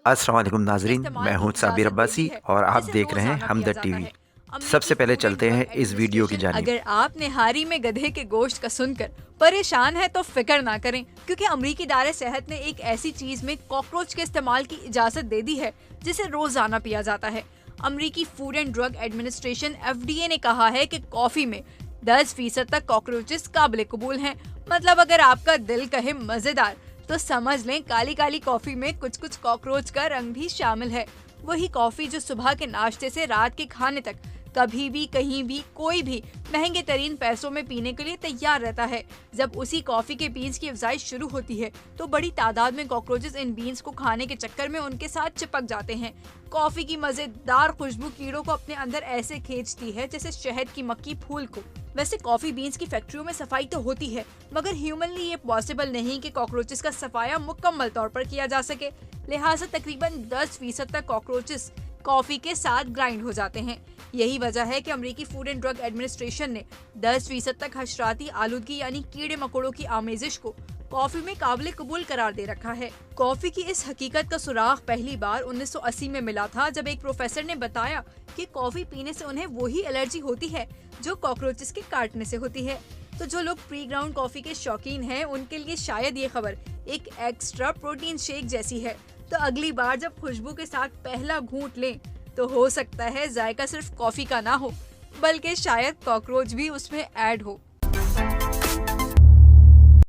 अस्सलाम वालेकुम नाजरीन, इस्तेमाल मैं की हूं साबिर इजाजत देती अब्बासी है, और आप जिसे देख रहे हैं रोजाना पिया हमदर्द जाता टीवी। है। अमेरिकी सबसे पहले फूड एंड चलते ड्रग हैं इस वीडियो की एडमिनिस्ट्रेशन, जानिब। अगर आप निहारी में गधे के गोश्त का सुनकर परेशान है तो फिक्र ना करें, क्योंकि अमेरिकी इदारे सेहत ने एक ऐसी चीज में कॉकरोच के इस्तेमाल की इजाजत दे दी है जिसे रोजाना पिया जाता है। अमेरिकी food and drug administration (FDA) ने कहा है कि कॉफी में 10% तक कॉकरोचेस काबिल कबूल हैं। मतलब अगर आपका दिल कहे मजेदार, तो समझ लें काली काली कॉफी में कुछ कुछ कॉकरोच का रंग भी शामिल है। वही कॉफी जो सुबह के नाश्ते से रात के खाने तक कभी भी कहीं भी कोई भी महंगे तरीन पैसों में पीने के लिए तैयार रहता है। जब उसी कॉफी के बीन्स की अफजाइश शुरू होती है तो बड़ी तादाद में कॉकरोचेस इन बीन्स को खाने के चक्कर में उनके साथ चिपक जाते हैं। कॉफी की मजेदार खुशबू कीड़ों को अपने अंदर ऐसे खींचती है जैसे शहद की मक्खी फूल को। वैसे कॉफी बीन्स की फैक्ट्रियों में सफाई तो होती है, मगर ह्यूमनली ये पॉसिबल नहीं कि कॉकरोचेस का सफाया मुकम्मल तौर पर किया जा सके। लिहाजा तकरीबन 10% तक कॉकरोचेस कॉफी के साथ ग्राइंड हो जाते हैं। यही वजह है कि अमेरिकी फूड एंड ड्रग एडमिनिस्ट्रेशन ने 10% तक हशराती आलूदगी यानी कीड़े मकोड़ों की आमेजिश को कॉफी में काबिल कबूल करार दे रखा है। कॉफी की इस हकीकत का सुराग पहली बार 1980 में मिला था, जब एक प्रोफेसर ने बताया कि कॉफी पीने से उन्हें वही एलर्जी होती है जो कॉकरोचेस के काटने से होती है। तो जो लोग प्री ग्राउंड कॉफी के शौकीन हैं, उनके लिए शायद ये खबर एक एक्स्ट्रा प्रोटीन शेक जैसी है। तो अगली बार जब खुशबू के साथ पहला घूंट लें, तो हो सकता है जायका सिर्फ कॉफी का ना हो, बल्कि शायद कॉकरोच भी उसमें ऐड हो।